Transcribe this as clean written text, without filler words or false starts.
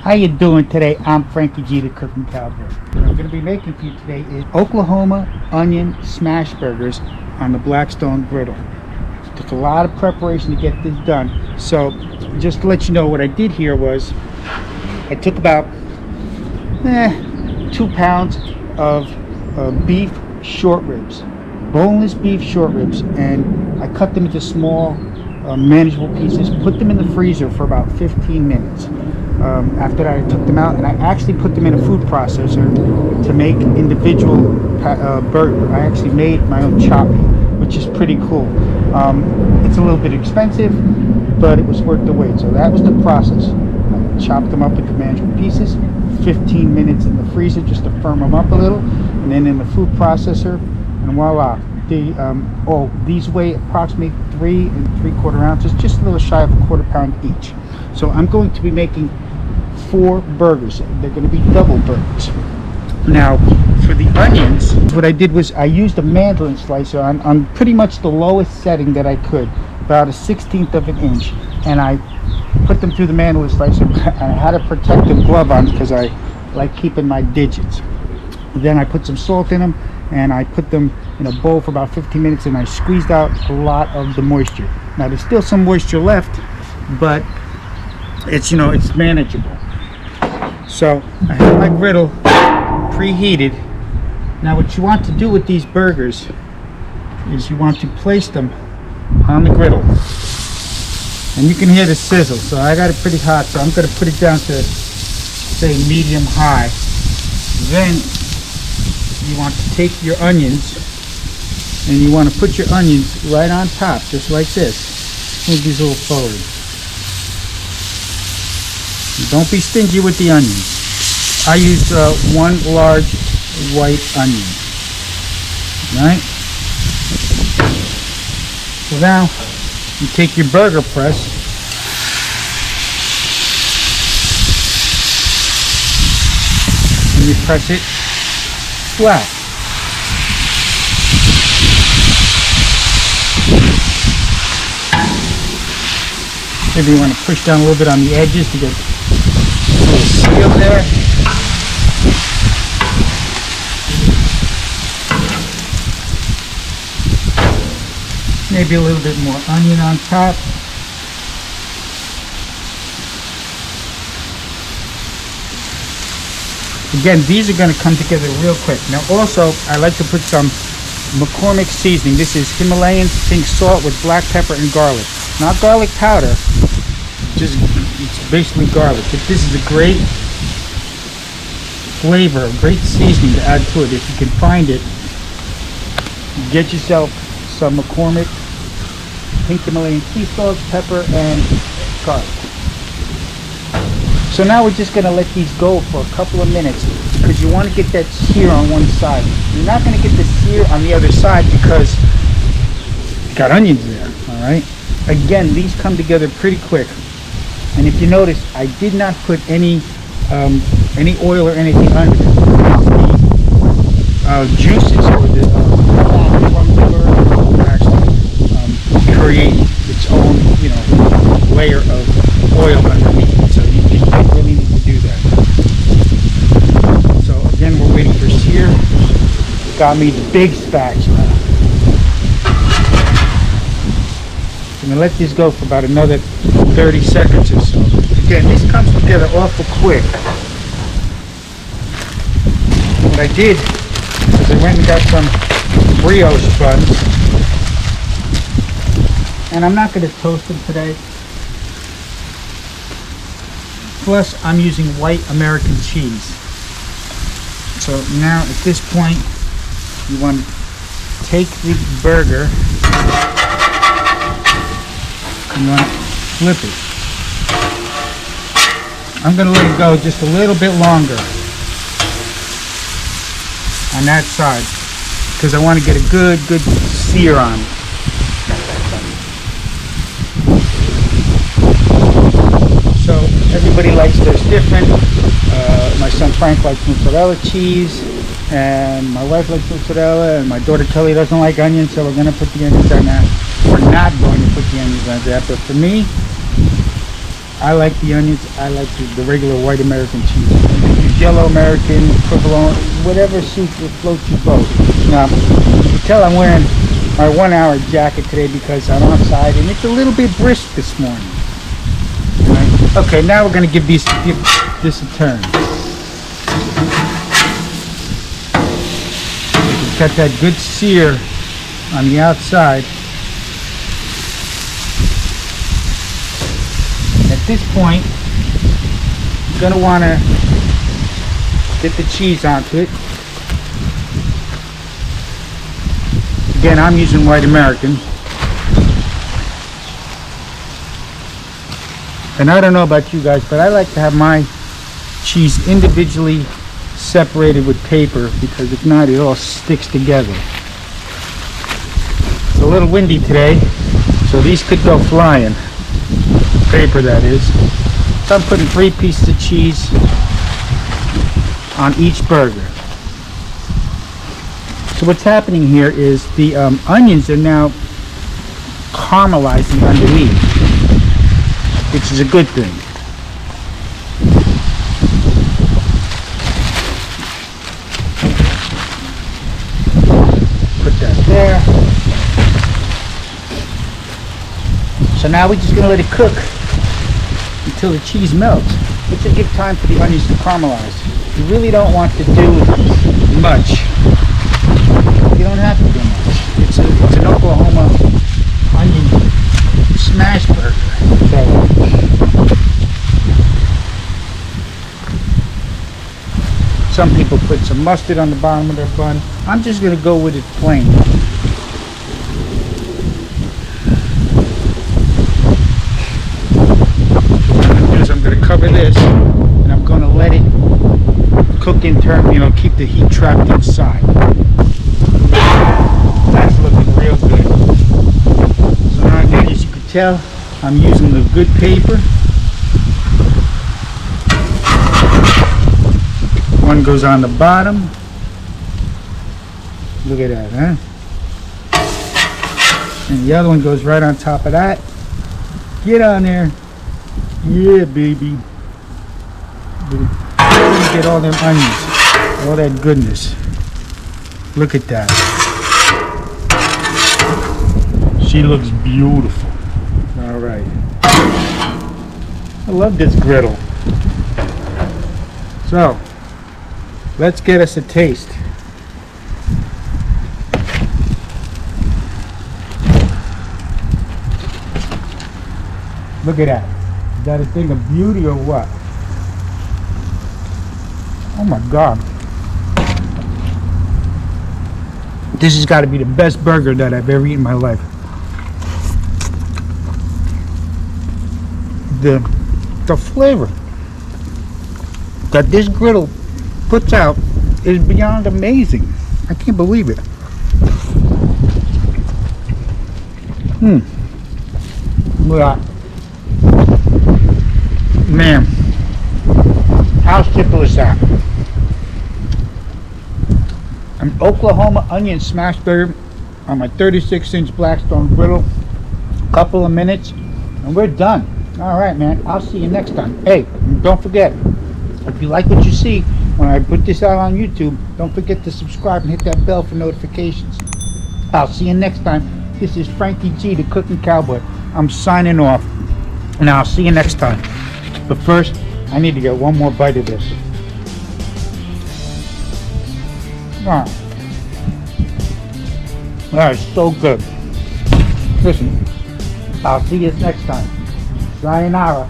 How you doing today? I'm Frankie G, the Cooking Cowboy. What I'm going to be making for you today is Oklahoma onion smash burgers on the Blackstone griddle. Took a lot of preparation to get this done. So just to let you know, what I did here was I took about 2 pounds of beef short ribs, boneless beef short ribs, and I cut them into small manageable pieces, put them in the freezer for about 15 minutes. After that, I took them out and I actually put them in a food processor to make individual burger. I actually made my own chopping, which is pretty cool. It's a little bit expensive, but it was worth the wait. So that was the process. I chopped them up into manageable pieces, 15 minutes in the freezer just to firm them up a little, and then in the food processor, and voila. These weigh approximately 3 3/4 ounces, just a little shy of a quarter pound each. So I'm going to be making 4 burgers. They're going to be double burgers. Now, for the onions, what I did was I used a mandolin slicer on pretty much the lowest setting that I could, about a 1/16 of an inch, and I put them through the mandolin slicer. I had a protective glove on because I like keeping my digits. Then I put some salt in them, and I put them in a bowl for about 15 minutes, and I squeezed out a lot of the moisture. Now there's still some moisture left, but it's it's manageable. So I have my griddle preheated. Now what you want to do with these burgers is you want to place them on the griddle, and you can hear the sizzle. So I got it pretty hot, so I'm going to put it down to, say, medium high. Then you want to take your onions and you want to put your onions right on top, just like this. Move these a little forward. Don't be stingy with the onions. I used 1 large white onion. Right? So now you take your burger press and you press it flat. Maybe you want to push down a little bit on the edges to get a little seal there. Maybe a little bit more onion on top. Again, these are going to come together real quick. Now also, I like to put some McCormick seasoning. This is Himalayan pink salt with black pepper and garlic. Not garlic powder, just it's basically garlic. But this is a great flavor, a great seasoning to add to it. If you can find it, get yourself some McCormick pink Himalayan sea salt, pepper, and garlic. So now we're just going to let these go for a couple of minutes because you want to get that sear on one side. You're not going to get the sear on the other side because you got onions there, all right? Again, these come together pretty quick. And if you notice, I did not put any oil or anything under it. The juices or the fat from the burger will actually create its own, layer of oil underneath. So you don't really need to do that. So again, we're waiting for sear. Got me the big spatula. I'm gonna let these go for about another 30 seconds or so. Again, this comes together awful quick. What I did is I went and got some brioche buns, and I'm not going to toast them today. Plus, I'm using white American cheese. So now at this point, you want to take the burger, you want to flip it. I'm going to let it go just a little bit longer on that side because I want to get a good sear on it. So everybody likes theirs different. My son Frank likes mozzarella cheese, and my wife likes mozzarella, and my daughter Kelly doesn't like onions, so we're going to put the onions on that. We're not going to put the onions on that, but for me, I like the onions. I like the regular white American cheese. You can use yellow American, provolone, whatever suits or floats your boat. Now, you can tell I'm wearing my 1 hour jacket today because I'm outside and it's a little bit brisk this morning. Right? Okay, now we're going to give this a turn. Got that good sear on the outside. At this point, you're going to want to get the cheese onto it. Again, I'm using white American. And I don't know about you guys, but I like to have my cheese individually separated with paper, because if not, it all sticks together. It's a little windy today, so these could go flying. Paper, that is. So I'm putting 3 pieces of cheese on each burger. So what's happening here is the onions are now caramelizing underneath, which is a good thing. There. So now we're just going to let it cook until the cheese melts, which will give time for the onions to caramelize. You really don't want to do much. You don't have to do much. It's an Oklahoma onion smash burger. Some people put some mustard on the bottom of their bun. I'm just going to go with it plain. So what I'm going to do is I'm going to cover this and I'm going to let it cook in turn, keep the heat trapped inside. That's looking real good. So now again, as you can tell, I'm using the good paper. One goes on the bottom. Look at that, huh? And the other one goes right on top of that. Get on there. Yeah, baby. Get all them onions. All that goodness. Look at that. She looks beautiful. All right. I love this griddle. So, let's get us a taste. Look at that. Is that a thing of beauty or what? Oh my God. This has got to be the best burger that I've ever eaten in my life. The flavor that this griddle puts out is beyond amazing. I can't believe it. Look at that. Man, how simple is that? An Oklahoma onion smash burger on my 36-inch Blackstone griddle. Couple of minutes and we're done. All right, man, I'll see you next time. Hey, don't forget, if you like what you see when I put this out on YouTube, don't forget to subscribe and hit that bell for notifications. I'll see you next time. This is Frankie G, the Cooking Cowboy. I'm signing off, and I'll see you next time. But first, I need to get one more bite of this. Wow. That is so good. Listen, I'll see you next time. Sayonara.